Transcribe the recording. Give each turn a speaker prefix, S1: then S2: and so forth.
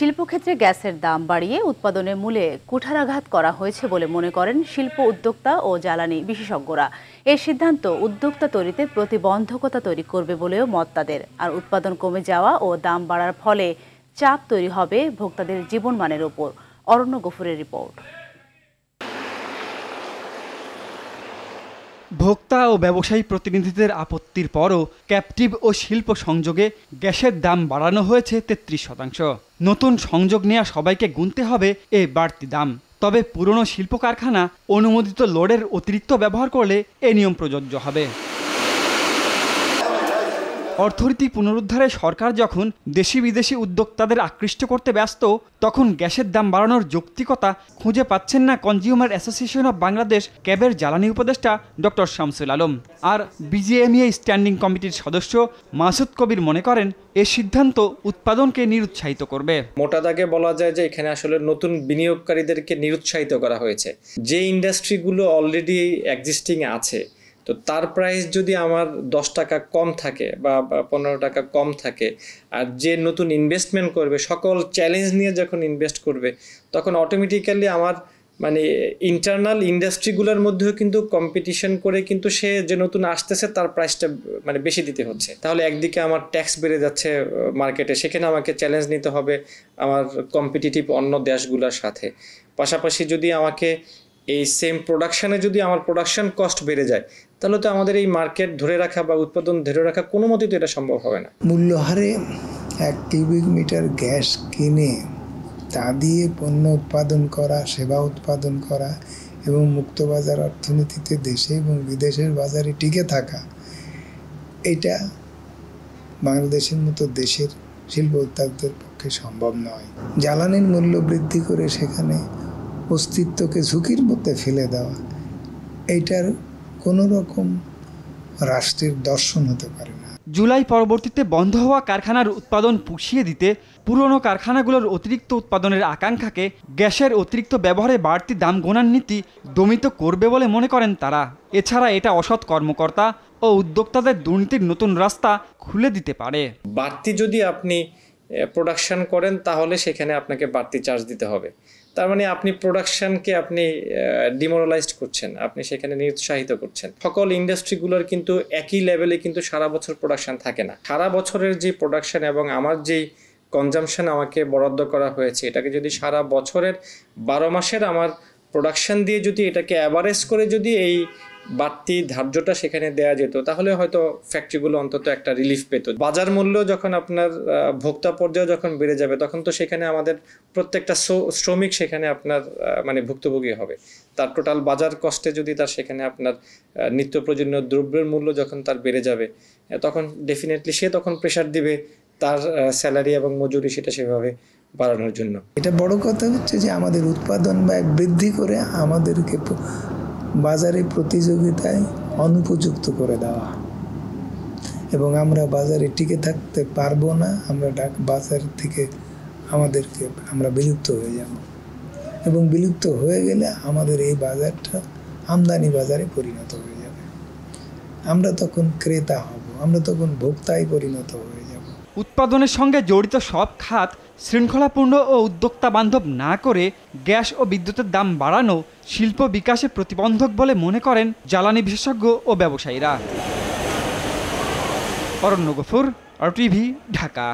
S1: শিল্পক্ষেত্রে গ্যাসের দাম বাড়িয়ে উৎপাদনের মূলে কুঠারাঘাত করা হয়েছে বলে মনে করেন শিল্প উদ্যোক্তা ও জ্বালানি বিশেষজ্ঞরা। এই সিদ্ধান্ত উদ্যোক্তা তৈরিতে প্রতিবন্ধকতা তৈরি করবে বলেও মত তাদের। আর উৎপাদন কমে যাওয়া ও দাম বাড়ার ফলে চাপ তৈরি হবে ভোক্তাদের জীবনমানের উপর। অরণ্য গফুরের রিপোর্ট।
S2: ভোক্তা ও ব্যবসায়ী প্রতিনিধিদের আপত্তির পরও ক্যাপটিভ ও শিল্প সংযোগে গ্যাসের দাম বাড়ানো হয়েছে 33%। নতুন সংযোগ নেওয়া সবাইকে গুনতে হবে এই বাড়তি দাম। তবে পুরনো শিল্প কারখানা অনুমোদিত লোডের অতিরিক্ত ব্যবহার করলে এ নিয়ম প্রযোজ্য হবে। অর্থনীতি পুনরুদ্ধারে সরকার যখন দেশি বিদেশি উদ্যোক্তাদের আকৃষ্ট করতে ব্যস্ত, তখন গ্যাসের দাম বাড়ানোর যৌক্তিকতা খুঁজে পাচ্ছেন না কনজিউমার অ্যাসোসিয়েশন অব বাংলাদেশ ক্যাবের জ্বালানি উপদেষ্টা ডক্টর শামসুল আলম। আর বিজিএমইএ স্ট্যান্ডিং কমিটির সদস্য মাসুদ কবির মনে করেন এ সিদ্ধান্ত উৎপাদনকে নিরুৎসাহিত করবে।
S3: মোটা দাগে বলা যায় যে এখানে আসলে নতুন বিনিয়োগকারীদেরকে নিরুৎসাহিত করা হয়েছে। যে ইন্ডাস্ট্রিগুলো অলরেডি এক্সিস্টিং আছে, তো তার প্রাইস যদি আমার 10 টাকা কম থাকে বা 15 টাকা কম থাকে, আর যে নতুন ইনভেস্টমেন্ট করবে সকল চ্যালেঞ্জ নিয়ে যখন ইনভেস্ট করবে, তখন অটোমেটিক্যালি আমার ইন্টারনাল ইন্ডাস্ট্রিগুলোর মধ্যেও কিন্তু কম্পিটিশন করে কিন্তু সে যে নতুন আসতেছে তার প্রাইসটা বেশি দিতে হচ্ছে। তাহলে একদিকে আমার ট্যাক্স বেড়ে যাচ্ছে মার্কেটে, সেখানে আমাকে চ্যালেঞ্জ নিতে হবে আমার কম্পিটিটিভ অন্য দেশগুলোর সাথে। পাশাপাশি যদি আমাকে এই সেম প্রোডাকশানে যদি আমার প্রোডাকশন কস্ট বেড়ে যায়, তাহলে তো আমাদের এই মার্কেট ধরে রাখা বা উৎপাদন ধরে রাখা কোনো মতেই তো এটা সম্ভব হবে না।
S4: মূল্যহারে 1 কিউবিক মিটার গ্যাস কিনে তা দিয়ে পণ্য উৎপাদন করা, সেবা উৎপাদন করা এবং মুক্তবাজার অর্থনীতিতে দেশে এবং বিদেশের বাজারে টিকে থাকা, এটা বাংলাদেশের মতো দেশের শিল্প উদ্যোক্তাদের পক্ষে সম্ভব নয়। জ্বালানির মূল্য বৃদ্ধি করে সেখানে অস্তিত্বকে ঝুঁকির মধ্যে ফেলে দেওয়া, এইটার কোনো রকম রাষ্ট্রের দর্শন হতে পারে না।
S2: জুলাই পরবর্তীতে বন্ধ হওয়া কারখানার উৎপাদন পুষিয়ে দিতে পুরনো কারখানাগুলোর অতিরিক্ত উৎপাদনের আকাঙ্ক্ষাকে গ্যাসের অতিরিক্ত ব্যবহারে বাড়তি দাম গোনার নীতি দমিত করবে বলে মনে করেন তারা। এছাড়া এটা অসৎ কর্মকর্তা ও উদ্যোক্তাদের দুর্নীতির নতুন রাস্তা খুলে দিতে পারে।
S3: বাড়তি যদি আপনি প্রোডাকশন করেন, তাহলে সেখানে আপনাকে বাড়তি চার্জ দিতে হবে। তার মানে আপনি প্রোডাকশনকে আপনি ডিমোরালাইজড করছেন, আপনি সেখানে নিরুৎসাহিত করছেন। সকল ইন্ডাস্ট্রিগুলোর কিন্তু একই লেভেলে কিন্তু সারা বছর প্রোডাকশন থাকে না। সারা বছরের যে প্রোডাকশন এবং আমার যেই কনজামশন আমাকে বরাদ্দ করা হয়েছে, এটাকে যদি সারা বছরের 12 মাসের আমার প্রোডাকশন দিয়ে যদি এটাকে অ্যাভারেজ করে যদি এই বাড়তি ধার্যটা সেখানে দেয়া যেত, তাহলে হয়তো ফ্যাক্টরিগুলো অন্তত একটা রিলিফ পেত। বাজার মূল্য যখন আপনার ভোক্তা পর্যায়ে যখন বেড়ে যাবে, তখন তো সেখানে আমাদের প্রত্যেকটা শ্রমিক সেখানে আপনার ভুক্তভোগী হবে। তার টোটাল বাজার কস্টে যদি তার সেখানে আপনার নিত্য প্রয়োজনীয় দ্রব্যের মূল্য যখন তার বেড়ে যাবে, তখন ডেফিনেটলি সে তখন প্রেশার দিবে তার স্যালারি এবং মজুরি সেটা সেভাবে বাড়ানোর জন্য।
S4: এটা বড় কথা হচ্ছে যে আমাদের উৎপাদন ব্যয় বৃদ্ধি করে আমাদেরকে বাজারে প্রতিযোগিতায় অনুপযুক্ত করে দেওয়া, এবং আমরা বাজারে টিকে থাকতে পারবো না। আমরা বাজার থেকে আমরা বিলুপ্ত হয়ে যাব, এবং বিলুপ্ত হয়ে গেলে আমাদের এই বাজারটা আমদানি বাজারে পরিণত হয়ে যাবে। আমরা তখন ক্রেতা হব, আমরা তখন ভোক্তায় পরিণত হয়ে যাব।
S2: উৎপাদনের সঙ্গে জড়িত সব খাত শৃঙ্খলাপূর্ণ ও উদ্যোক্তা বান্ধব না করে গ্যাস ও বিদ্যুতের দাম বাড়ানো শিল্প বিকাশে প্রতিবন্ধক বলে মনে করেন জ্বালানি বিশেষজ্ঞ ও ব্যবসায়ীরা। অরণ্য গফুর, RTV, ঢাকা।